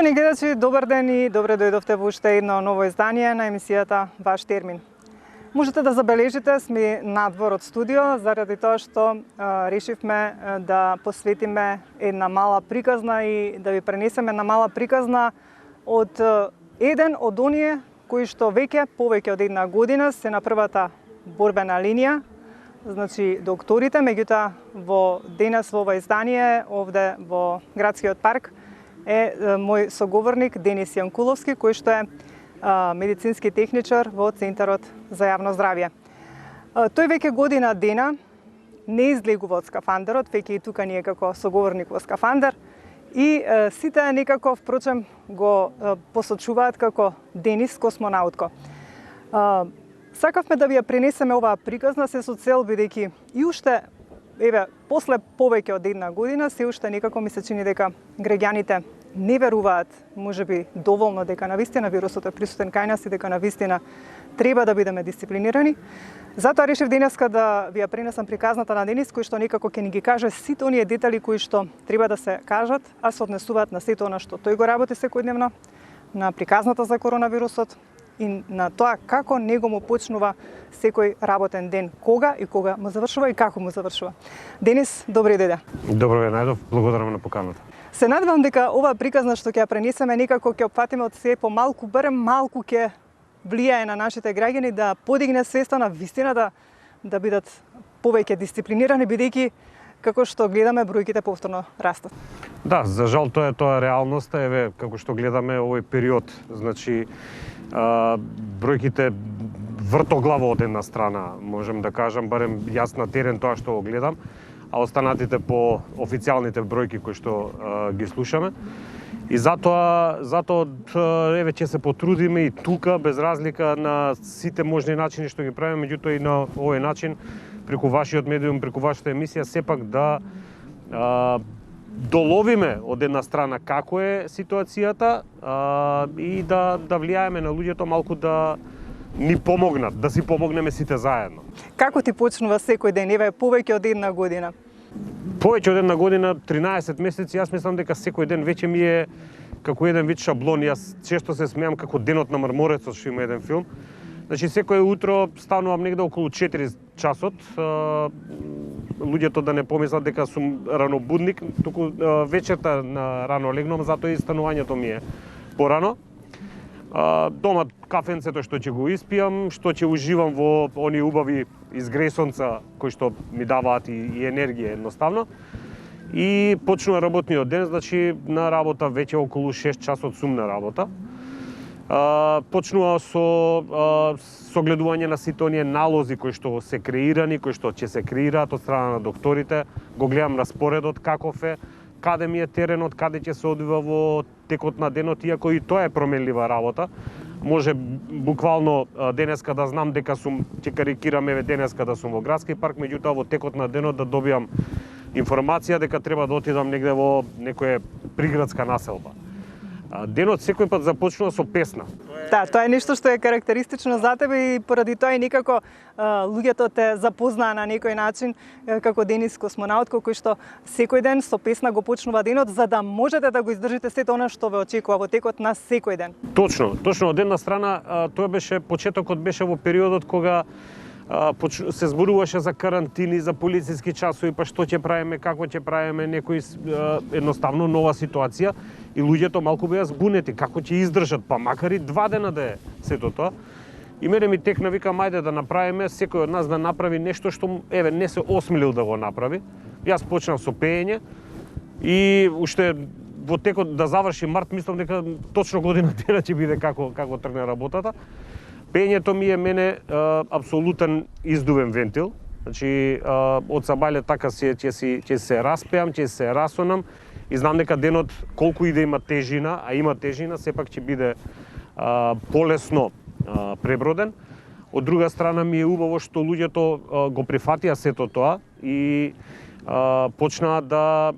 Почитувани гледачи, добар ден и добре дојдовте во уште едно ново издание на емисијата Ваш термин. Можете да забележите, сме надвор од студио, заради тоа што решивме да посветиме една мала приказна и да ви пренесеме една мала приказна од еден од оние кои што веќе повеќе од една година се на првата борбена линија, значи докторите, меѓутоа во денес во ова издание овде во градскиот парк е мој соговорник Денис Јанкуловски, кој што е медицински техничар во Центарот за јавно здравје. Тој веќе година дена не излегува од скафандерот, веќе и тука ни е како соговорник во скафандер, и сите некако, впрочем, го посочуваат како Денис космонаутко. Сакавме да ви ја пренесеме оваа приказна се со цел, бидејќи и уште, после повеќе од една година, се уште некако ми се чини дека граѓаните не веруваат, можеби доволно, дека навистина вирусот е присутен кај нас и дека навистина треба да бидеме дисциплинирани. Затоа решив денеска да ви ја пренесам приказната на Денис, кој што некако ќе ни ги каже сите оние детали кои што треба да се кажат, а се однесуваат на сето она што тој го работи секојдневно, на приказната за коронавирусот и на тоа како него му почнува секој работен ден, кога и кога му завршува и како му завршува. Денис, добре дојде. Добро ве најдов, благодарам на поканата. Се надевам дека оваа приказна што ќе ја пренесеме некако ќе опфатиме од се помалку, барем малку ќе влијае на нашите граѓани да подигне свеста на вистината, да бидат повеќе дисциплинирани, бидејќи како што гледаме бројките повторно растат. Да, за жал тоа е реалноста, еве како што гледаме овој период, значи бројките вртоглаво од една страна, можем да кажам, барем јас на терен тоа што го гледам, а останатите по официјалните бројки кои што ги слушаме. И затоа еве ќе се потрудиме и тука без разлика на сите можни начини што ги правиме, меѓутоа и на овој начин преку вашиот медиум, преку вашата емисија сепак да доловиме од една страна како е ситуацијата и да влијаеме на луѓето малку да ни помогнат, да си помогнеме сите заедно. Како ти почнува секој ден, еве повеќе од една година? Повеќе од една година, 13 месеци, јас мислам дека секој ден веќе ми е како еден вид шаблон. Јас често се смеам како денот на марморецот, што има еден филм. Значи секој утро станувам негде околу 4 часот. Луѓето да не помислат дека сум ранобудник, туку вечерта на рано легнувам, затоа и станувањето ми е порано. Дома кафенцето што ќе го испијам, што ќе уживам во оние убави изгресонца кои што ми даваат и енергија едноставно. И почнува работниот ден, значи на работа веќе околу 6 часот сум на работа. Почнува со согледување на сите оние налози кои што се креирани, кои што ќе се креираат од страна на докторите. Го гледам распоредот каков е, каде ми е теренот, каде ќе се одвива во текот на денот, иако и тоа е променлива работа. Може буквално денеска да знам дека сум, ќе карикирам еве денеска да сум во градски парк, меѓутоа во текот на денот да добиам информација дека треба да отидам негде во некоја приградска населба. Денот секој пат започнува со песна. Да, тоа е нешто што е карактеристично за тебе и поради тоа и некако луѓето те запознаа на некој начин како Денис космонаутко, кој што секој ден со песна го почнува денот за да можете да го издржите сето она што ве очекува во текот на секој ден. Точно, од една страна тоа беше почетокот беше во периодот кога се зборуваше за карантини, за полициски часови, па што ќе правиме, како ќе правиме, некој едноставно нова ситуација и луѓето малку беа збунети, како ќе издржат, па макар и 2 дена да е сето тоа. И мене ми текна, викам, ајде да направиме, секој од нас да направи нешто што еве не се осмелил да го направи. Јас почнав со пеење и уште во текот да заврши март, мислам дека точно година дена ќе биде како тргне работата. Пењето ми е мене апсолутен издувен вентил. Значи од сабајле така ќе се распеам, ќе се расонам и знам дека денот колку и да има тежина, а има тежина, сепак ќе биде полесно преброден. Од друга страна ми е убаво што луѓето го прифатија сето тоа и почнаа да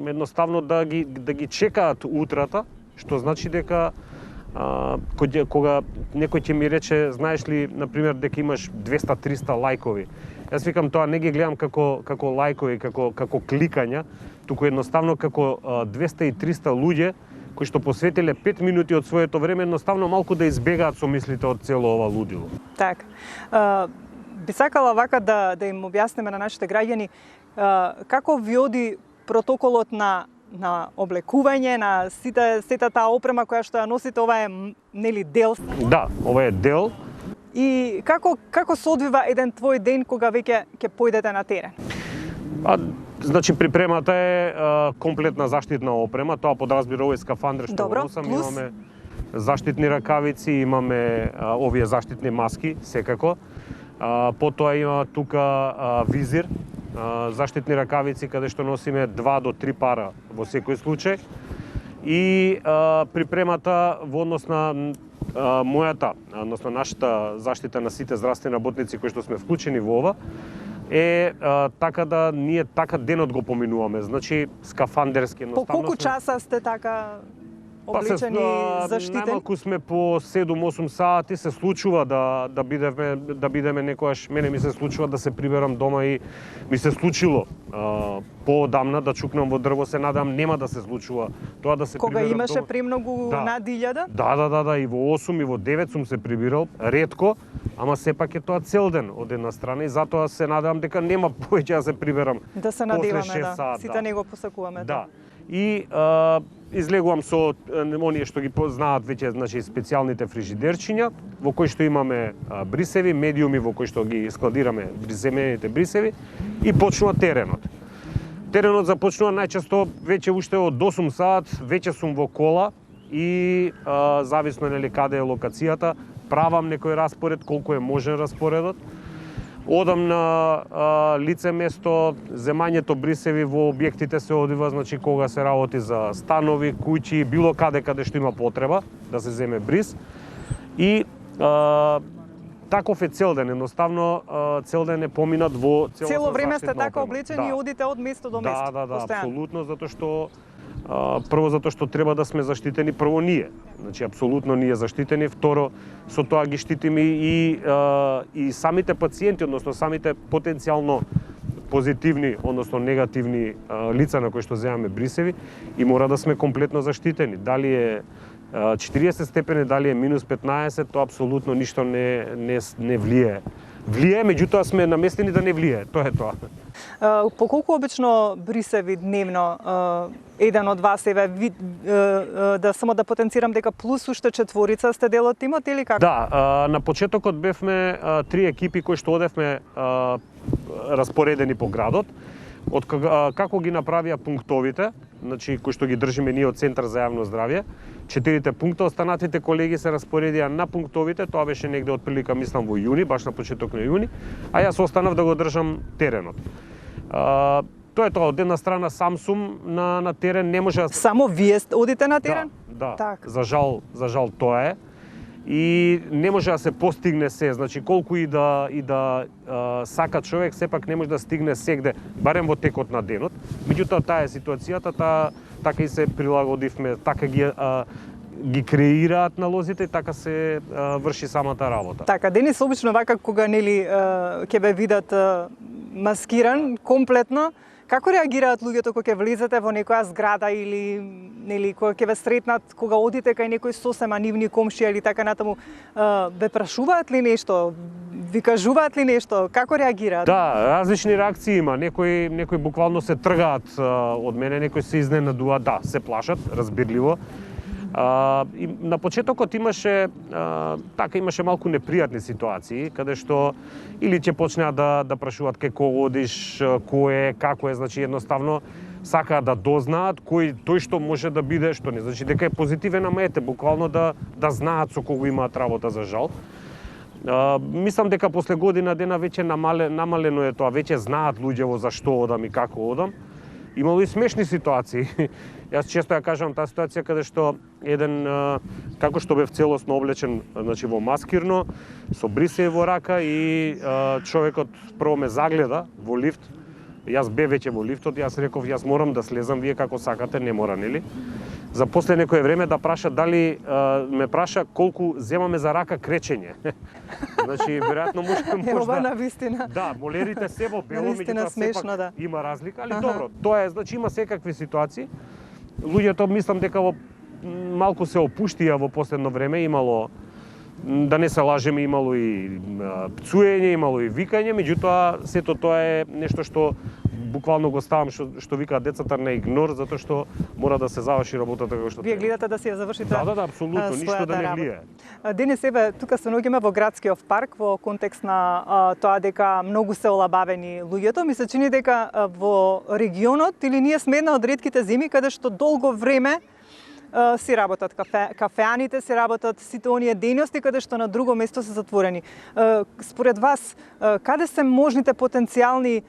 едноставно да ги чекаат утрата, што значи дека кога некој ќе ми рече, знаеш ли, например, дека имаш 200-300 лајкови. Јас викам тоа не ги гледам како лајкови, како кликања, туку едноставно како 200 и 300 луѓе кои што посветиле 5 минути од своето време едноставно малку да избегаат со мислите од цело ова лудило. Так. Би сакала вака да им објасниме на нашите граѓани како ви оди протоколот на облекување, на сета таа опрема која што ја носите, ова е нели дел? Да, ова е дел. И како се одвива еден твој ден кога веќе ќе појдете на терен? Значи припремата е комплетна заштитна опрема, тоа подразбира овој скафандер што го носам, плюс? имаме заштитни ракавици, имаме овие заштитни маски, секако. Потоа има тука визир, заштитни ракавици каде што носиме 2 до 3 пара во секој случај. И припремата во однос на мојата, односно нашата заштита на сите здравствени работници кои што сме вклучени во ова, е така да ние така денот го поминуваме. Значи скафандерски едноставно. По колку часа сте така облечени, заштитени? Најмалку сме по 7-8 сати, се случува да бидеме некојаш, мене ми се случува да се приберам дома и ми се случило поодамна да чукнам во дрво, се надам нема да се случува тоа да се Кога приберам имаше дома. премногу над 1000? Да, и во 8 и во 9 сум се прибирал, ретко, ама сепак е тоа цел ден од една страна и затоа се надевам дека нема повеќе да се приберам. Да се после надеваме, 6 да. сат, Сите не го посакуваме. Да. И излегувам со оние што ги познаат веќе, значи специјалните фрижидерчиња, во кои што имаме брисеви, медиуми во кои што ги складираме земените брисеви и почнува теренот. Теренот започнува најчесто веќе уште од 8 сат, веќе сум во кола и зависно нели каде е локацијата, правам некој распоред, колку е можен распоредот. Одам на лице место, земањето брисеви во објектите се одива, значи кога се работи за станови, куќи, било каде што има потреба да се земе бриз. И таков е цел ден, едноставно цел ден е поминат во Цело време сте заштитна така опрема. облечени и одите од место до место. Да, постојано. апсолутно, затоа што прво затоа што треба да сме заштитени прво ние. Значи апсолутно ние заштитени, второ со тоа ги штитиме и самите пациенти, односно самите потенцијално позитивни, односно негативни лица на кои што земаме брисеви и мора да сме комплетно заштитени. Дали е 40 степени, дали е минус 15, тоа апсолутно ништо не влијае. Влијае, меѓутоа сме наместени да не влијае. Тоа е тоа. По колку обично брисеви дневно еден од вас да само да потенцирам дека плюс уште 4 сте дел од тимот или како? Да, на почетокот бевме 3 екипи кои што одевме распоредени по градот. Од како ги направија пунктовите, значи кои што ги држиме ние од Центар за јавно здравје, 4 пункта, останатите колеги се распоредија на пунктовите, тоа беше негде од прилика, мислам, во јуни, баш на почеток на јуни, а јас останав да го држам теренот. Тоа е тоа, од една страна сам сум на терен, не може да... Само вие одите на терен? Да, Так. за жал тоа е. И не може да се постигне се, значи колку и да сака човек, сепак не може да стигне сегде, барем во текот на денот. Меѓутоа таа е ситуацијата, така и се прилагодивме, така ги креираат налозите и така се врши самата работа. Така, Денис, обично вака кога нели ќе ве видат маскиран комплетно, како реагираат луѓето кога ќе влезете во некоја зграда или нели кога ќе ве сретнат кога одите кај некој сосема нивни комшија или така натаму, ве прашуваат ли нешто? Ви кажуваат ли нешто? Како реагираат? Да, различни реакции има. Некои буквално се тргаат од мене, некои се изненадуваат, да, се плашат, разбирливо. И на почетокот имаше малку непријатни ситуации, каде што или ќе почнеа да прашуваат кај кого одиш, кој е, како е, значи едноставно сакаат да дознаат тој што може да биде, што не значи дека е позитивен, ама ете, буквално да знаат со кого имаат работа, за жал. Мислам дека после година дена веќе намалено е тоа, веќе знаат луѓево за што одам и како одам. Имало и смешни ситуации. Јас често ја кажам таа ситуација каде што еден, како што бев целосно облечен, значи во маскирно, со брисеви во рака и човекот прво ме загледа во лифт. Јас бев веќе во лифтот, јас реков, јас морам да слезам, вие како сакате, не мора, нели? За после некое време да праша дали ме праша колку земаме за рака кречење. Значи, веројатно може Ова на вистина. Да, молерите се во бело, Навистина меѓутоа смешно, сепак да. има разлика, али добро, тоа е, значи има секакви ситуации. Луѓето мислам дека во малку се опуштија во последно време, имало, да не се лажеме, имало и пцуење, имало и викање, меѓутоа сето тоа е нешто што буквално го ставам што викаат децата на игнор, затоа што мора да се заврши работата како што Вие гледате да си ја завршите. Да, апсолутно, ништо да не влие. Денес еве тука се наоѓаме во градскиот парк во контекст на тоа дека многу се олабавени луѓето. Ми се чини дека во регионот или ние сме една од ретките земји каде што долго време си работат кафеаните, си работат сите оние дејности каде што на друго место се затворени. Според вас, каде се можните потенцијални,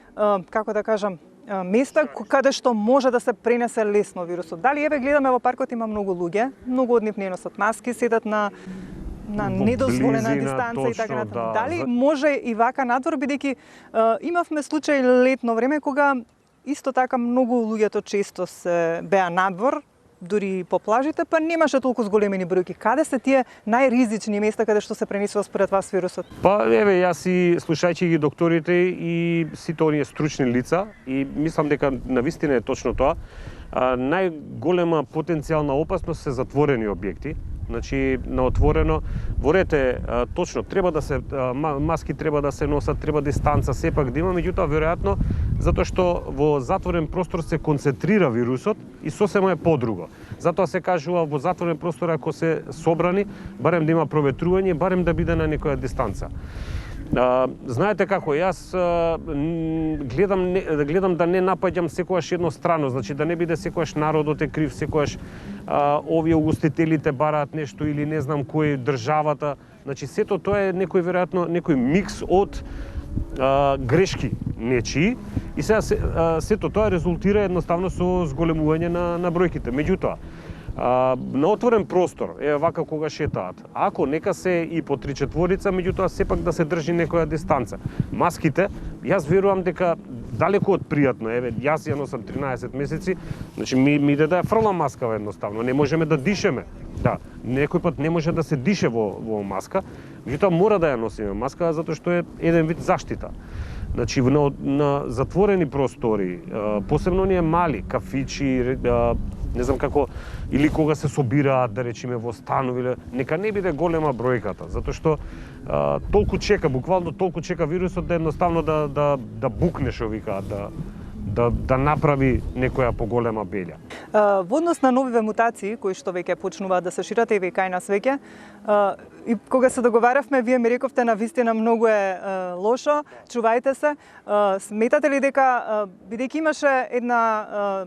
како да кажам, места каде што може да се пренесе лесно вирусот? Дали еве гледаме во паркот има многу луѓе, многу од нив не носат маски, седат на недозволена дистанца и така натаму. Дали може и вака надвор, бидејќи имавме случај летно време кога исто така многу луѓето често се беа надвор, дури по плажите, па немаше толку зголемени бројки. Каде се тие најризични места каде што се пренесува според вас вирусот? Па еве, јас и слушајќи ги докторите и сите оние стручни лица, и мислам дека навистина е точно тоа, најголема потенцијална опасност се затворени објекти. Значи, на отворено, во рете, точно, треба да се, маски треба да се носат, треба дистанца сепак да има, меѓутоа, веројатно, затоа што во затворен простор се концентрира вирусот и сосема е подруго. Затоа се кажува во затворен простор, ако се собрани, барем да има проветрување, барем да биде на некоја дистанца. Знаете како, јас гледам да не напаѓам секојаш еднострано, значи да не биде секојаш народот е крив, секојаш овие угостителите бараат нешто или не знам кој државата. Значи сето тоа е некој веројатно некој микс од грешки нечии и сега сето тоа резултира едноставно со зголемување на бројките. Меѓутоа, на отворен простор, вака кога шетаат, ако нека се и по 3/4, меѓутоа сепак да се држи некоја дистанца. Маските, јас верувам дека далеку од пријатно, еве, јас ја носам 13 месеци, значи ми иде да ја фрлам маска едноставно, не можеме да дишеме. Да, некој пат не може да се дише во маска, меѓутоа мора да ја носиме маска затоа што е еден вид заштита. Значи на затворени простори, посебно оние мали кафичи, не знам како, или кога се собираат, да речеме, во станови, нека не биде голема бројката, затоа што толку чека, буквално толку чека вирусот да едноставно да букне, што викаат, да направи некоја поголема белја. Во однос на новиве мутации, кои што веќе почнуваат да се шират и кај нас веќе, и кога се договаравме, вие ми рековте навистина многу е лошо, чувајте се. Сметате ли дека, бидејќи имаше една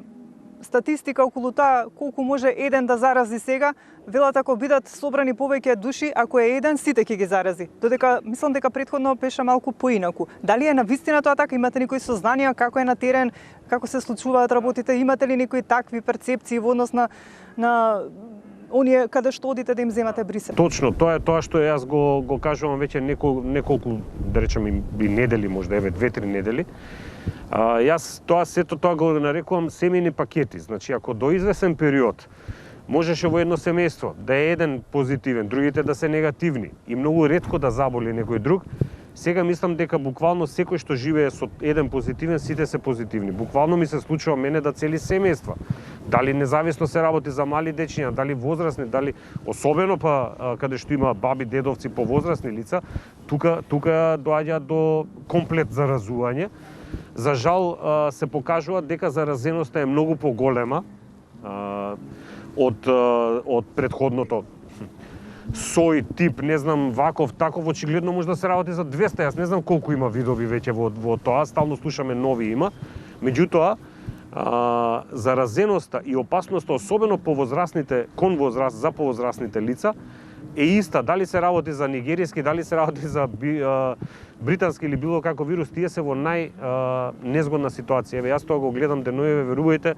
статистика околу тоа колку може еден да зарази сега, велат ако бидат собрани повеќе души, ако е еден, сите ќе ги зарази. Додека мислам дека претходно беше малку поинаку. Дали е навистина тоа така? Имате некои сознанија како е на терен, како се случуваат работите? Имате ли некои такви перцепции во однос на оние каде што одите да им земате брисе? Точно, тоа е тоа што јас го кажувам веќе неколку, да речеме, недели, можда еве 2-3 недели. Јас сето тоа го нарекувам семејни пакети. Значи, ако до извесен период можеше во едно семејство да е еден позитивен, другите да се негативни и многу ретко да заболи некој друг, сега мислам дека буквално секој што живее со еден позитивен, сите се позитивни. Буквално ми се случува мене да цели семејства. Дали независно се работи за мали дечиња, дали возрастни, дали особено па каде што има баби, дедовци, повозрастни лица, тука доаѓа до комплет заразување. За жал се покажува дека заразеноста е многу поголема од претходното сој, тип, не знам, ваков, таков, очигледно може да се работи за 200, јас не знам колку има видови веќе во тоа, стално слушаме нови има. Меѓутоа, заразеноста и опасноста, особено за повозрастните лица, е иста. Дали се работи за нигеријски, дали се работи за британски или било како вирус, тие се во незгодна ситуација. Еве, јас тоа го гледам денојеве, верувајте,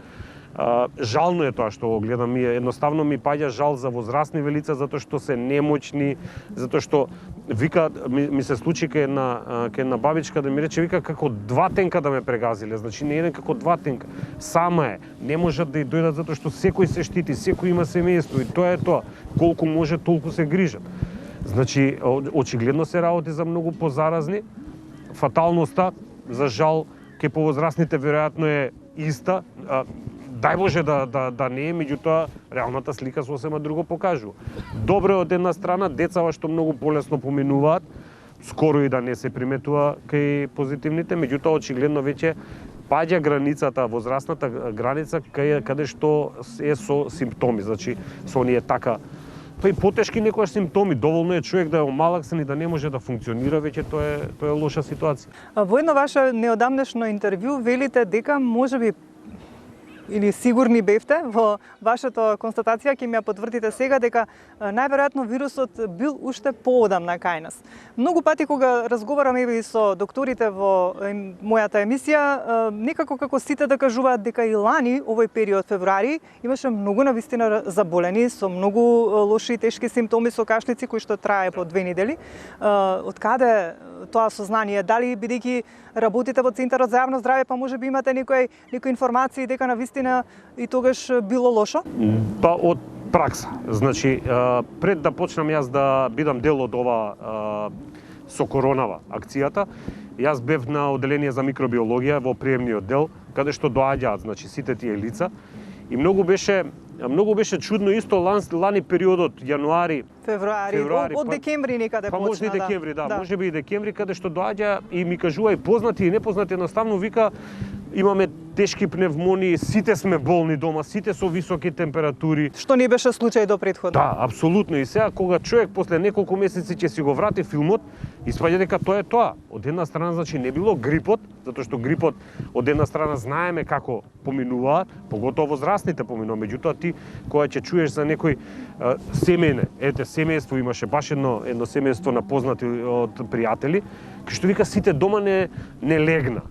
жално е тоа што го гледам, едноставно ми паѓа жал за возрастни лица затоа што се немоćни, затоа што вика ми се случи кај една бабичка да ми рече, вика, како 2 тенка да ме прегазиле, значи не еден, како 2 тенка. Сама е, не можат да и дојдат затоа што секој се штити, секој има семејство и тоа е тоа. Колку може, толку се грижат. Значи очигледно се работи за многу позаразни. Фаталноста, за жал, ке повозрастните веројатно е иста. дај Боже да не е, меѓутоа реалната слика сосема друго покажува. Добро е од една страна децава што многу полесно поминуваат, скоро и да не се приметува кај позитивните, меѓутоа очигледно веќе паѓа границата, возрастната граница каде што е со симптоми, значи со оние така па и потешки некојаш симптоми, доволно е човек да е омалаксен и да не може да функционира, веќе тоа е лоша ситуација. Во едно ваше неодамнешно интервју велите дека можеби или сигурни бевте во вашата констатација, ќе ми ја потврдите сега, дека најверојатно вирусот бил уште поодамна кај нас. Многу пати кога разговарам и со докторите во мојата емисија, некако како сите да кажуваат дека и лани, овој период февруари, имаше многу навистина заболени со многу лоши и тешки симптоми со кашлици кои што трае по 2 недели. Од каде тоа сознание? Дали бидејќи работите во Центарот за јавно здравје, па можеби имате некои информации дека навистина и тогаш било лошо? Па од пракса. Значи, пред да почнам јас да бидам дел од ова со коронава акцијата, јас бев на оделение за микробиологија во приемниот дел, каде што доаѓаат, значи, сите тие лица. И многу беше чудно исто лани периодот јануари, февруари, од декември некаде почна. Па може и декември, да, можеби и декември, каде што доаѓа и ми кажува и познати и непознати, едноставно вика имаме тешки пневмонии, сите сме болни дома, сите со високи температури. Што не беше случај до претходно. Да, апсолутно. И сега кога човек после неколку месеци ќе си го врати филмот, испаѓа дека тоа е тоа. Од една страна значи не било грипот, затоа што грипот од една страна знаеме како поминуваат, поготово возрастните поминуваат. Меѓутоа ти кога ќе чуеш за некој семејне, семејство имаше баш едно семејство на познати од пријатели, кои што вика сите дома не легна.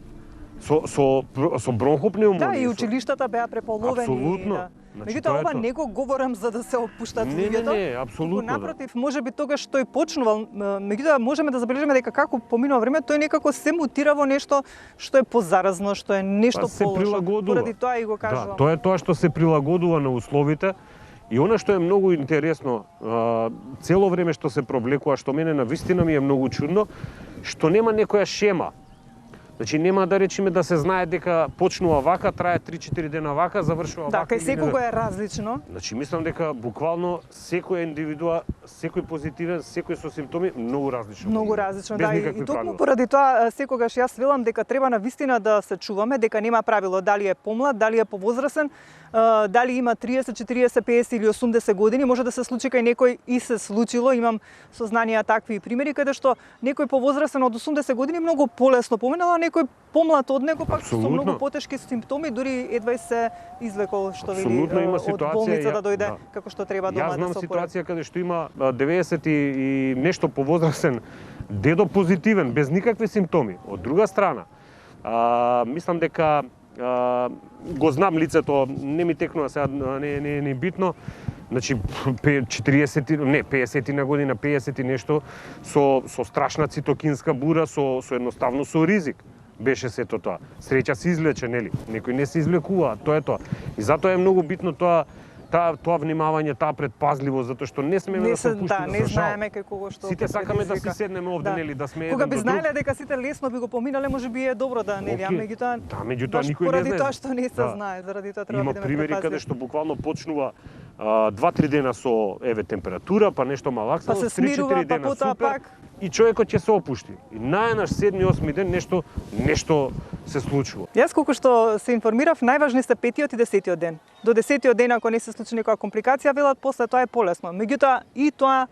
Со бронхопнеумонија. Да, и училиштата беа преполовени. Апсолутно. Да. Значи, Меѓутоа, ова не го говорам за да се опуштат луѓето. Не, апсолутно. Напротив, можеби тогаш тој почнувал, меѓутоа можеме да забележиме дека како поминува време, тој некако се мутира во нешто што е позаразно, што е нешто се полошо. прилагодува. Поради тоа и го кажувам. Да, тоа е тоа што се прилагодува на условите. И она што е многу интересно, цело време што се провлекува, што мене навистина ми е многу чудно, што нема некоја шема. Значи нема да речеме да се знае дека почнува вака, трае 3-4 дена вака, завршува да, вака. Да, кај секого е различно. Значи мислам дека буквално секој индивидуа, секој позитивен, секој со симптоми многу различно. Многу различно, без да. никакви И токму правила. поради тоа секогаш јас велам дека треба навистина да се чуваме, дека нема правило дали е помлад, дали е повозрасен, дали има 30, 40, 50 или 80 години, може да се случи кај некој и се случило, имам сознанија такви примери каде што некој повозрасен од 80 години многу полесно поминал, а некој помлад од него пак со многу потешки симптоми, дури едва се извлекол што вели од болница да дојде како што треба дома да се опоради. Јас знам ситуација каде што има 90 и нешто повозрасен дедо позитивен без никакви симптоми. Од друга страна, мислам дека го знам лицето, не ми текнува сега, не битно, значи 50 на година, 50 и нешто, со страшна цитокинска бура, со едноставно со ризик беше сето тоа. Среќа се излече, нели? Некои не се излекуваат, тоа е тоа. И затоа е многу битно тоа внимавање, таа предпазливост, затоа што не смееме да се опуштиме. Да, не знаеме кај кого што сите сакаме да си седнеме овде, нели, да сме еден кога до би друг. знаеле дека сите лесно би го поминале, можеби е добро да нели, а меѓутоа меѓутоа никој не знае. Поради тоа што не се знае, заради тоа треба да бидеме предпазливи. Има примери каде што буквално почнува 2-3 дена со температура, па нешто малакса, па се смирува, па потоа пак и човекот ќе се опушти. И најнаш 7-8 ден нешто се случува. Јас колку што се информирав, најважни се 5-тиот и 10-тиот ден. До 10-тиот ден ако не се случи некоја компликација, велат после тоа е полесно. Меѓутоа и тоа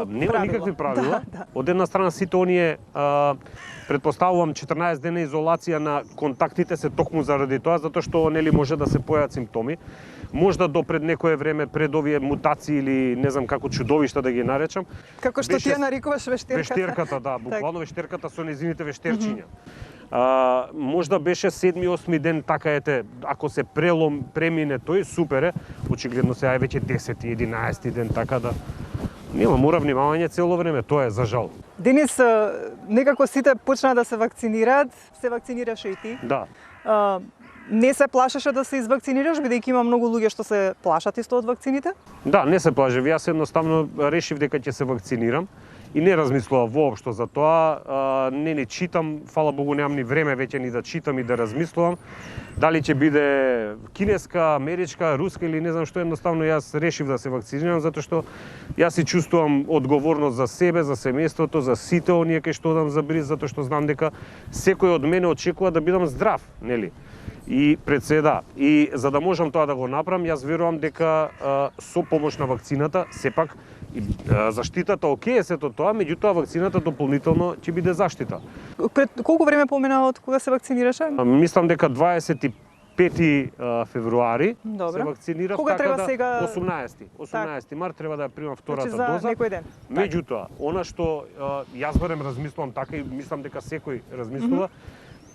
нема никакви правила. Да. Од една страна сите оние претпоставувам 14 дена изолација на контактите се токму заради тоа, затоа што нели може да се појават симптоми. Можда до пред некое време, пред овие мутации или не знам како чудовишта да ги наречам. Како што ти ја нарекуваш вештерката. Вештерката, да, буквално вештерката со незините вештерчиња. Можда беше 7-8 ден, така ако се премине тој, супер е. Очигледно сега е веќе 10-11 ден, така да нема, мора внимавање цело време, тоа е за жал. Денис некако сите почнаа да се вакцинираат, се вакцинираше и ти. Да. Не се плашеше да се извакцинираш, бидејќи има многу луѓе што се плашат исто од вакцините? Да, не се плашев. Јас едноставно решив дека ќе се вакцинирам и не размислував воопшто за тоа. Не читам, фала Богу, немам ни време веќе ни да читам и да размислувам. Дали ќе биде кинеска, америчка, руска или не знам што, едноставно јас решив да се вакцинирам затоа што јас си чувствувам одговорност за себе, за семејството, за сите оние кај што одам за бриз, затоа што знам дека секој од мене очекува да бидам здрав, нели? И пред се да. И за да можам тоа да го направам, јас верувам дека со помош на вакцината сепак заштитата окей е сето тоа, меѓутоа вакцината дополнително ќе биде заштита. Пред колку време помина од кога се вакцинираше? Мислам дека 25 февруари Добре. се вакцинирав, Кога така треба да сега? 18 март треба да ја примам втората Значи, за доза. некој ден. Меѓутоа, она што јас барем размислувам така и мислам дека секој размислува,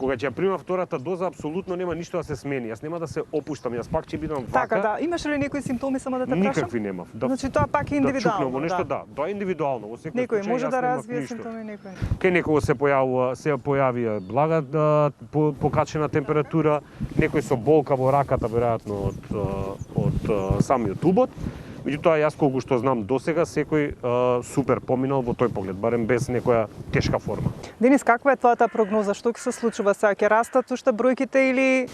кога ќе ја примам втората доза, апсолутно нема ништо да се смени. Јас нема да се опуштам, јас пак ќе бидам вака. Така, да. Имаш ли некои симптоми, само да те прашам? Никакви немав. Значи тоа пак е Да индивидуално, чукнам во нешто, да. Тоа е индивидуално. Во секој Некој случај може јас да немав развие ништо. симптоми, некој. Кај некого се појави блага покачена температура, некој со болка во раката веројатно од самиот убод. Меѓутоа јас колку што знам досега секој супер поминал во тој поглед, барем без некоја тешка форма. Денис, каква е твојата прогноза? Што ќе се случува сега? Ќе растат уште бројките или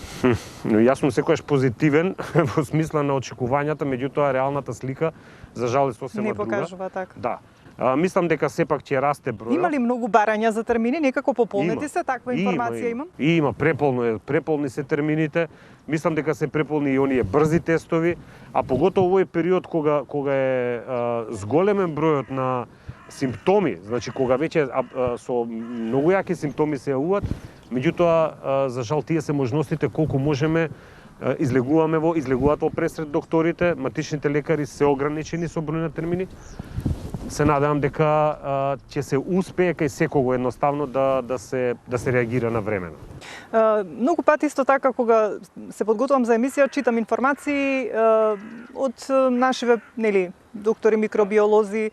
Но јас сум секогаш позитивен во смисла на очекувањата, меѓутоа реалната слика за жал е сосема не друга. покажува така? Да. Мислам дека сепак ќе расте бројот. Има ли многу барања за термини? Некако пополнети Има. се, таква информација имам? Има, преполни се термините. Мислам дека се преполни и оние брзи тестови, а поготово овој период кога е зголемен бројот на симптоми, значи кога веќе со многу јаки симптоми се јавуваат, меѓутоа за жал тие се можностите колку можеме излегуваат во пресред докторите, матичните лекари се ограничени со број на термини. Се надевам дека ќе се успее кај секого едноставно да се реагира на времено. Многу пати исто така кога се подготвувам за емисија, читам информации од нашиве, нели, доктори микробиолози,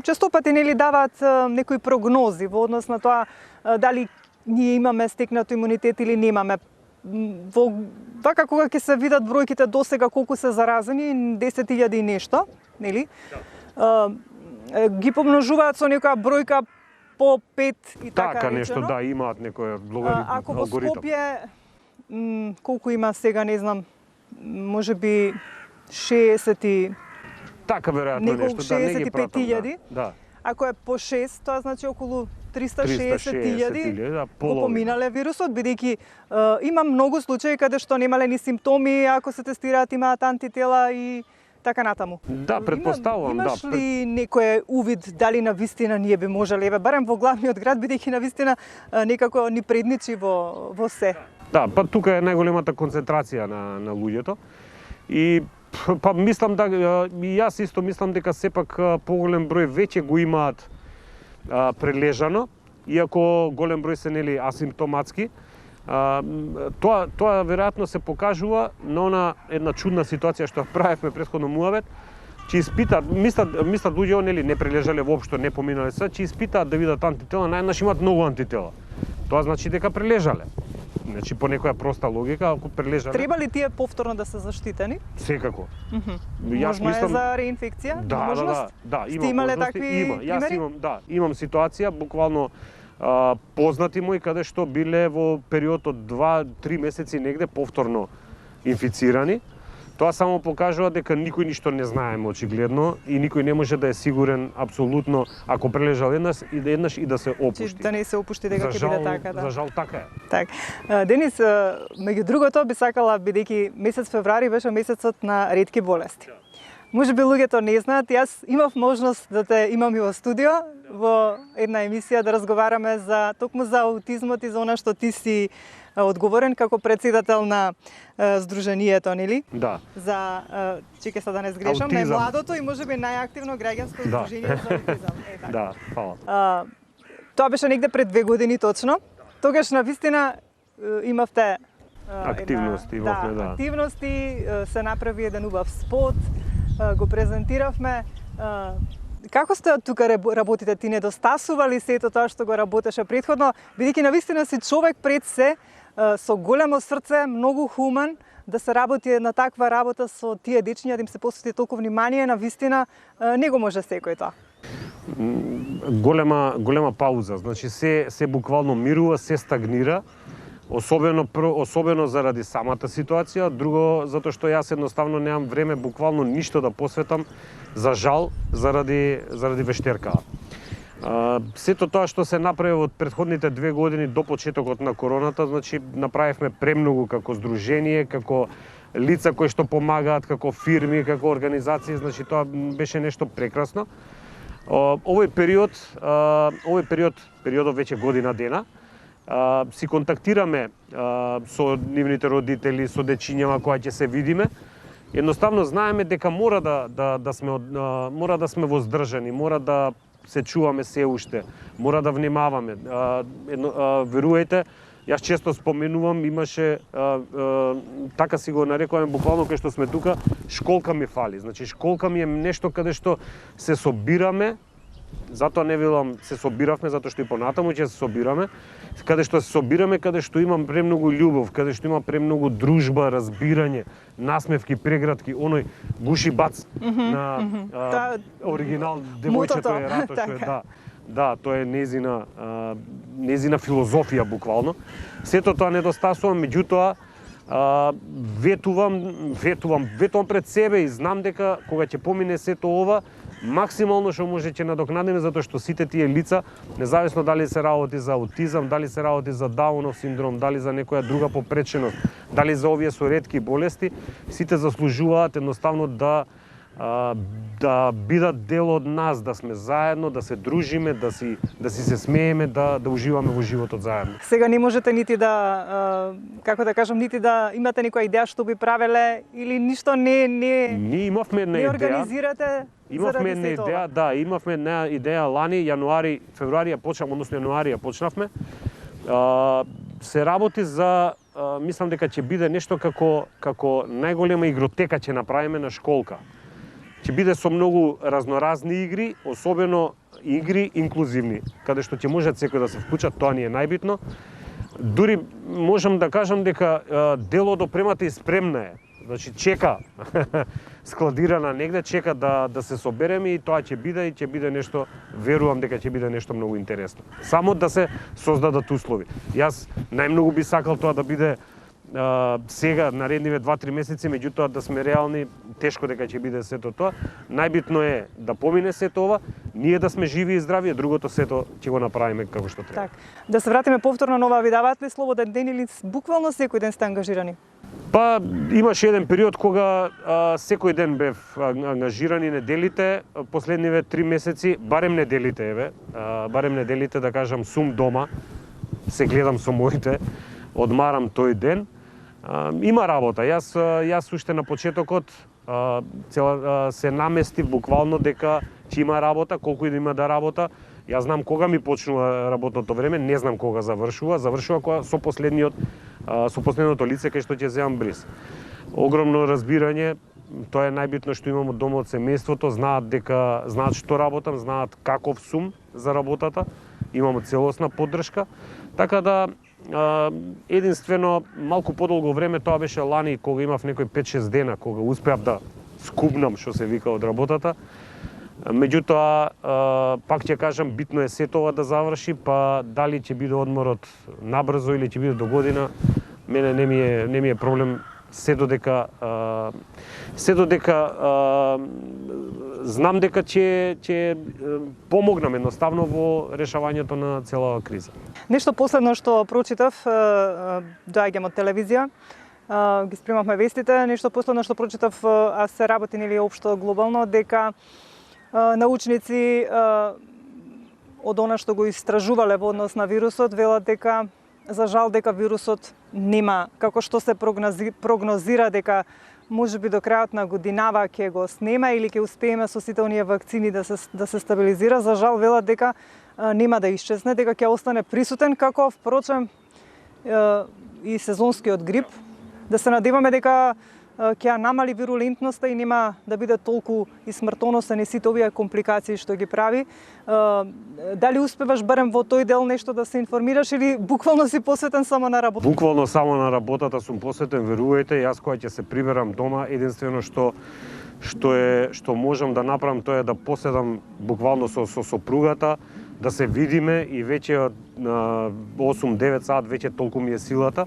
често пати нели даваат некои прогнози во однос на тоа дали ние имаме стекнато имунитет или немаме. Вака кога ќе се видат бројките досега колку се заразени, 10.000 и нешто, нели? Ги помножуваат со некоја бројка по 5 и така Така речено. нешто, да, имаат некој Ако во алгоритам. Скопје, колку има сега, не знам, може би 60 и... Така веројатно нешто, да, не ги пратам. 65.000. Да. Ако е по 6, тоа значи околу 360.000 да, го половина. поминале вирусот, бидејќи има многу случаи каде што немале ни симптоми, ако се тестираат имаат антитела и така натаму. Да, предпоставувам, да. Имаш ли некој увид дали на вистина ние би можеле, барем во главниот град, бидејќи на вистина некако ни предничи во се? Да, па тука е најголемата концентрација на луѓето. И па мислам да и јас исто мислам дека сепак поголем број веќе го имаат прележано, иако голем број се нели асимптоматски. Тоа веројатно се покажува на она една чудна ситуација што правевме претходно муавет, че испитаат, мислат луѓе нели не прележале воопшто, не поминале се, че испитаат да видат антитела, најнаш имаат многу антитела. Тоа значи дека прележале. Значи по некоја проста логика, ако прележале. Треба ли тие повторно да се заштитени? Секако. Можно е за реинфекција? Да, Сте имале такви Јас примери? имам ситуација, буквално познати мои каде што биле во период од 2-3 месеци негде повторно инфицирани. Тоа само покажува дека никој ништо не знаеме очигледно и никој не може да е сигурен апсолутно ако прележал еднаш и да се опушти. Да не се опушти дека ќе биде така, да. За жал така е. Так. Денис, меѓу другото би сакала, бидејќи месец февруари беше месецот на ретки болести. Може би луѓето не знаат, јас имав можност да те имам и во студио, во една емисија да разговараме токму за аутизмот и за она што ти си одговорен како председател на Сдруженијето, нели? Да. За, чекај се да не сгрешам, најмладото и можеби најактивно граѓанско сдружение за аутизам. Така. Да, фала. Тоа беше негде пред 2 години точно. Тогаш на вистина имавте активности, активности, се направи еден убав спот, го презентиравме. Како сте од тука работите? Ти недостасува ли сето тоа што го работеше претходно? Бидејќи навистина си човек пред се, со големо срце, многу хуман, да се работи една таква работа со тие дечиња, да им се посвети толку внимание, навистина не го може секој тоа. голема пауза. Значи се буквално мирува, се стагнира. Особено заради самата ситуација, друго затоа што јас едноставно немам време буквално ништо да посветам, за жал, заради вештеркава. Сето тоа што се направи од претходните 2 години до почетокот на короната, значи направивме премногу како здружение, како лица кои што помагаат, како фирми, како организации, значи тоа беше нешто прекрасно. Овој периодот веќе година дена, си контактираме со нивните родители, со дечињава кои ќе се видиме. Едноставно знаеме дека мора да сме воздржани, мора да се чуваме се уште, мора да внимаваме. Верувајте, јас често споменувам, имаше така си го нарекуваме буквално кај што сме тука, школка ми фали. Значи школка ми е нешто каде што се собираме. Затоа не велам се собиравме, затоа што и понатаму ќе се собираме, каде што се собираме, каде што имам премногу љубов, каде што има премногу дружба, разбирање, насмевки, прегратки, оној гуши бац на оригинал девојчето е рато што е, да, тоа е незина филозофија буквално. Сето тоа недостасува, меѓутоа ветувам пред себе и знам дека кога ќе помине сето ова, максимално што може ќе надокнадиме, затоа што сите тие лица, независно дали се работи за аутизам, дали се работи за Даунов синдром, дали за некоја друга попреченост, дали за овие со ретки болести, сите заслужуваат едноставно да бидат дел од нас, да сме заедно, да се дружиме, да си се смееме, да уживаме во животот заедно. Сега не можете нити да, како да кажам, нити да имате некоја идеја што би правеле или ништо не имавме една идеја. Организирате. Имавме една идеја, да, имавме една идеја лани, јануари, февруари јануари почнавме. Се работи за, мислам дека ќе биде нешто како најголема игротека ќе направиме на школка. Ќе биде со многу разноразни игри, особено игри инклузивни, каде што ќе можат секој да се вклучат, тоа ни е најбитно. Дури можам да кажам дека делот опремата и спремна е. Значи чека складирана негде, чека да се собереме и тоа ќе биде нешто, верувам дека ќе биде нешто многу интересно. Само да се создадат услови. Јас најмногу би сакал тоа да биде сега наредниве 2-3 месеци, меѓутоа да сме реални, тешко дека ќе биде сето тоа. Најбитно е да помине сето ова, ние да сме живи и здрави, другото сето ќе го направиме како што треба. Так. Да се вратиме повторно на ова, ви даваат ли слободен ден или буквално секој ден сте ангажирани? Па имаше еден период кога секој ден бев ангажирани неделите, последниве 3 месеци, барем неделите да кажам сум дома, се гледам со моите, одмарам тој ден. Има работа. Јас уште на почетокот се наместив буквално дека ќе има работа, колку и да има да работа. Јас знам кога ми почнува работното време, не знам кога завршува. Завршува кога со последното лице кај што ќе земам бриз. Огромно разбирање, тоа е најбитно што имам од домот, семејството, знаат што работам, знаат каков сум за работата, имам целосна поддршка, така да единствено малку подолго време, тоа беше лани кога имав некои 5-6 дена, кога успеав да скубнам, што се вика, од работата. Меѓутоа, пак ќе кажам, битно е сето ова да заврши, па дали ќе биде одморот набрзо или ќе биде до година, мене не ми е проблем, се додека знам дека ќе помогнам едноставно во решавањето на целава криза. Нешто последно што прочитав, доаѓам од телевизија, ги спремавме вестите, нешто последно што прочитав, а се работи нели општо глобално, дека научници од она што го истражувале во однос на вирусот, велат дека за жал дека вирусот нема, како што се прогнозира дека можеби до крајот на годинава ќе го снема или ќе успееме со сите оние вакцини да се стабилизира. За жал велат дека нема да исчезне, дека ќе остане присутен како впрочем и сезонскиот грип. Да се надеваме дека ќе намали вирулентноста и нема да биде толку и смртоносен и сите овие компликации што ги прави. Дали успеваш барем во тој дел нешто да се информираш или буквално си посветен само на работа? Буквално само на работата сум посветен, верувајте. Јас кога ќе се приберам дома, единствено што што можам да направам тоа е да поседам буквално со сопругата, да се видиме и веќе 8-9 саат веќе толку ми е силата.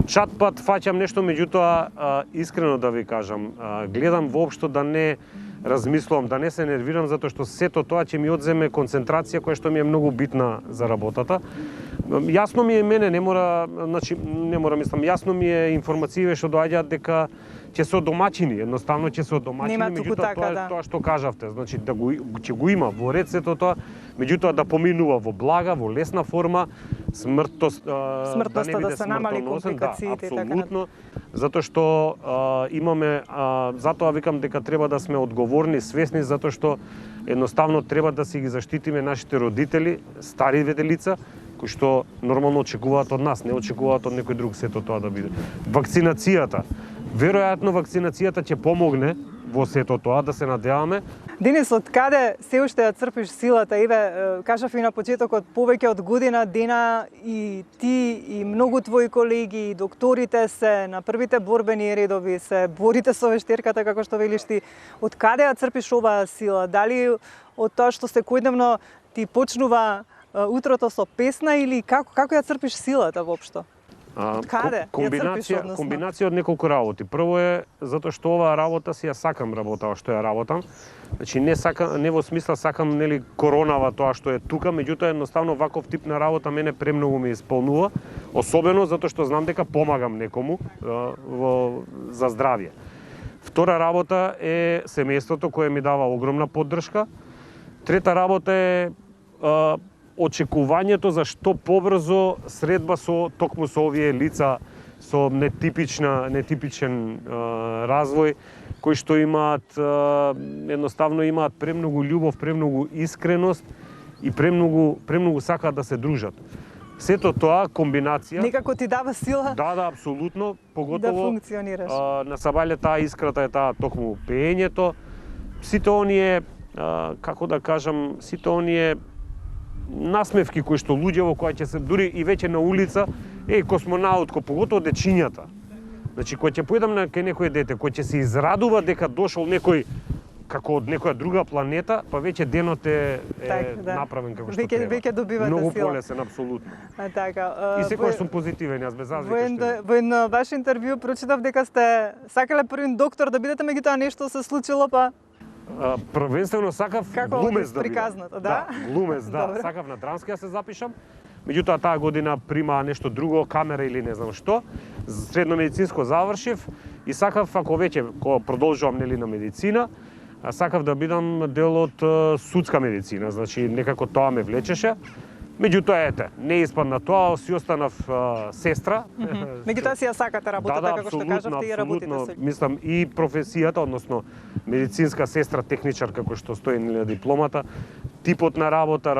Чат пат фаќам нешто, меѓутоа искрено да ви кажам, гледам воопшто да не размислувам, да не се нервирам, затоа што сето тоа ќе ми одземе концентрација која што ми е многу битна за работата. Јасно ми е мене, не мора, мислам, јасно ми е информациите што доаѓаат дека ќе се домаќини, едноставно ќе се домаќини, меѓутоа тоа што кажавте, значи да ќе го има во ред сето тоа, меѓутоа да поминува во блага, во лесна форма, смртноста да се намали, компликациите, апсолутно, затоа што имаме, затоа викам дека треба да сме одговорни, свесни, затоа што едноставно треба да си ги заштитиме нашите родители, стари лица, кои што нормално очекуваат од нас, не очекуваат од некој друг сето тоа да биде. Вакцинацијата. Веројатно вакцинацијата ќе помогне во сето тоа, да се надеваме. Денис, од каде се уште ја црпиш силата? Еве, кажав и на почетокот, повеќе од година дена и ти и многу твои колеги и докторите се на првите борбени редови, се борите со вештерката, како што велиш ти. Од каде ја црпиш оваа сила? Дали од тоа што секојдневно ти почнува утрото со песна или како ја црпиш силата воопшто? Комбинација од неколку работи. Прво е затоа што оваа работа си ја сакам работа што ја работам. Значи не во смисла сакам нели коронава тоа што е тука, меѓутоа едноставно ваков тип на работа мене премногу ме исполнува, особено затоа што знам дека помагам некому за здравје. Втора работа е семејството кое ми дава огромна поддршка. Трета работа е очекувањето за што побрзо средба токму со овие лица со нетипичен развој, кои што имаат едноставно имаат премногу љубов, премногу искреност и премногу сакаат да се дружат. Сето тоа комбинација некако ти дава сила. Да, апсолутно, поготово да функционираш. На Сабајле таа искрата е таа токму пеењето. Сите оние како да кажам, сите оние насмевки кои што луѓе во кои ќе се дури и веќе на улица, космонаутко, поготово дечињата. Значи кога ќе појдам на кај некој дете, кој ќе се израдува дека дошол некој како од некоја друга планета, па веќе денот е направен како што треба. Веќе добивате сила. Многу полесен, апсолутно. Така. И секогаш сум позитивен, јас без разлика. Во едно ваше интервју прочитав дека сте сакале првин доктор да бидете, меѓутоа нешто се случило, па првенствено сакав глумец да бидам. Да, глумец, да. Сакав на драмски да се запишам. Меѓутоа таа година прима нешто друго, камера или не знам што. Средно медицинско завршив и сакав, ако веќе продолжувам нели на медицина, сакав да бидам дел од судска медицина, значи некако тоа ме влечеше. Меѓутоа не испадна тоа, си останав сестра. Меѓутоа си ја сакате работата, како што кажавте, и работите со. Мислам и професијата, односно медицинска сестра, техничар, како што стои на дипломата, типот на работата,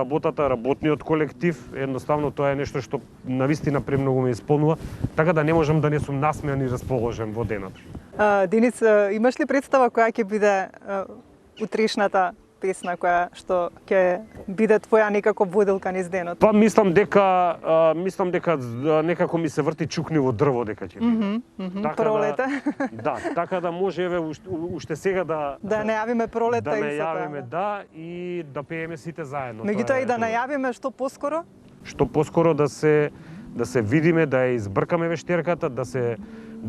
работниот колектив, едноставно тоа е нешто што навистина премногу ме исполнува, така да не можам да не сум насмеан и расположен во денот. Денис, имаш ли представа која ќе биде утрешната песна која што ќе биде твоја некако воделка низ денот? Па мислам дека некако ми се врти чукниво дрво дека ќе биде. Пролета. Да, така да може еве уште сега да најавиме пролета да најавиме и да пееме сите заедно. Меѓутоа и да најавиме што поскоро? Што поскоро да се видиме, да ја избркаме вештерката, да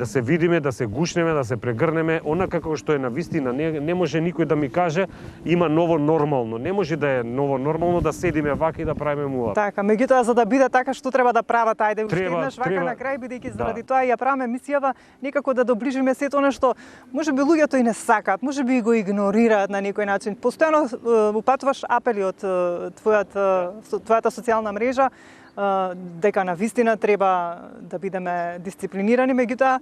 се видиме, да се гушнеме, да се прегрнеме, онака како што е на вистина. Не може никој да ми каже има ново нормално. Не може да е ново нормално да седиме вака и да правиме муа. Така, меѓутоа за да биде така, што треба да прават? Ајде уште еднаш вака на крај, бидејќи заради тоа ја правиме емисијава некако да доближиме сето она што можеби луѓето и не сакаат, можеби го игнорираат на некој начин. Постојано упатуваш апели од твојата социјална мрежа дека на вистина треба да бидеме дисциплинирани, меѓутоа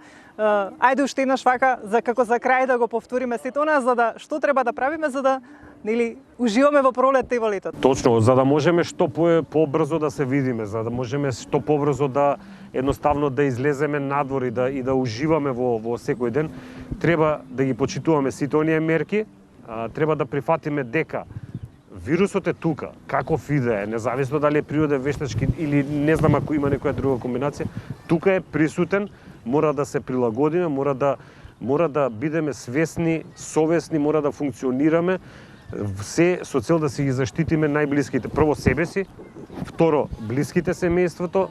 ајде уште еднаш вака како за крај да го повториме сето она за да што треба да правиме за да уживаме во пролетта и во летото. Точно, за да можеме што побрзо да се видиме, за да можеме што побрзо да едноставно да излеземе надвор и да уживаме во секој ден, треба да ги почитуваме сите оние мерки, треба да прифатиме дека вирусот е тука, каков и да е, независно дали е природен, вештачки или не знам ако има некоја друга комбинација, тука е присутен, мора да се прилагодиме, мора мора да бидеме свесни, совесни, мора да функционираме се со цел да си ги заштитиме најблиските. Прво себе си, второ блиските семејството,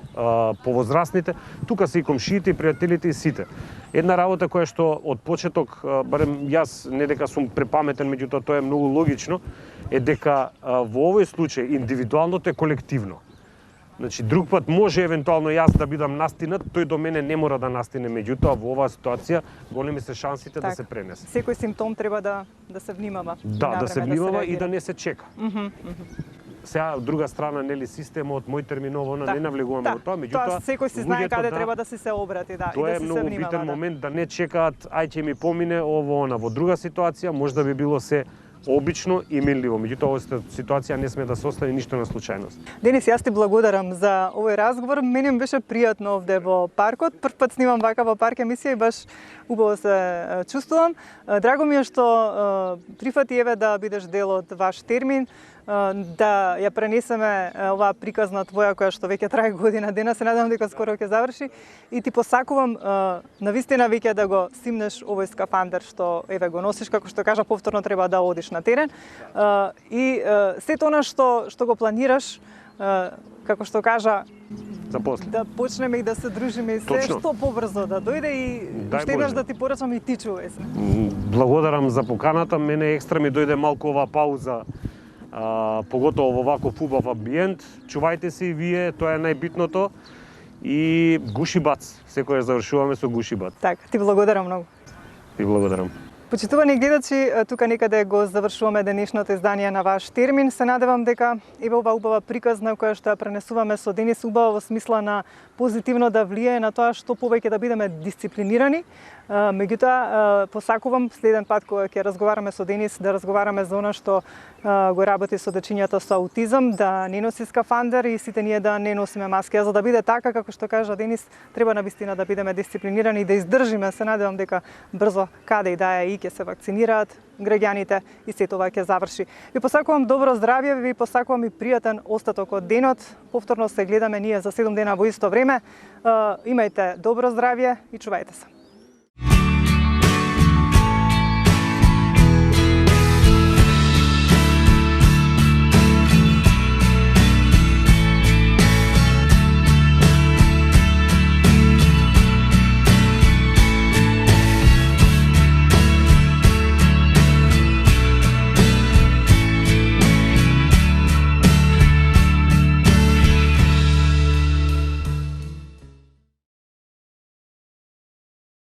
повозрастните, тука се и комшиите, и пријателите, и сите. Една работа која што од почеток, барем јас не дека сум препаметен, меѓутоа тоа е многу логично, е дека во овој случај индивидуалното е колективно. Значи, друг пат може евентуално јас да бидам настинат, тој до мене не мора да настине, меѓутоа во оваа ситуација големи се шансите да се пренесе. Секој симптом треба да се внимава. Да се внимава и да не се чека. Сега, од друга страна, нели, системот, мој терминово, не навлегуваме во тоа, меѓутоа секој си знае каде треба да се обрати, да, и да се внимава. Тоа е многу битен момент, да не чекаат, ај ќе ми помине ово, она. Во друга ситуација, може да би било се обично и милливо. Меѓутоа, оваа ситуација не сме да се остави ништо на случајност. Денис, јас ти благодарам за овој разговор. Мене ми беше пријатно овде во паркот. Прв пат снимам вака во парк емисија и баш убаво се чувствувам. Драго ми е што прифати еве да бидеш дел од ваш термин, да ја пренесеме оваа приказна твоја која што веќе трае година дена, се надевам дека скоро ќе заврши и ти посакувам навистина веќе да го симнеш овој скафандер што еве го носиш, како што кажа, повторно треба да одиш на терен и сето она што го планираш, како што кажа, да почнеме и да се дружиме и се што побрзо да дојде и уште еднаш да ти порачам и ти чувај се. Благодарам за поканата, мене екстра ми дојде малку оваа пауза, поготово во ваков убав амбиент. Чувајте се и вие, тоа е најбитното. И гуши бац, секој завршуваме со гуши бац. Така, ти благодарам многу. Ти благодарам. Почитувани гледачи, тука некаде го завршуваме денешното издание на ваш термин. Се надевам дека еве оваа убава приказна која што ја пренесуваме со Денис убава во смисла на позитивно да влијае на тоа што повеќе да бидеме дисциплинирани. Меѓутоа, посакувам следен пат кога ќе разговараме со Денис, да разговараме за она што го работи со дечињата со аутизам, да не носи скафандер и сите ние да не носиме маски. За да биде така, како што кажа Денис, треба навистина да бидеме дисциплинирани и да издржиме. Се надевам дека брзо каде и да е и ќе се вакцинираат граѓаните и се тоа ќе заврши. Ви посакувам добро здравје, ви посакувам и пријатен остаток од денот. Повторно се гледаме ние за 7 дена во исто време. Имајте добро здравје и чувајте се.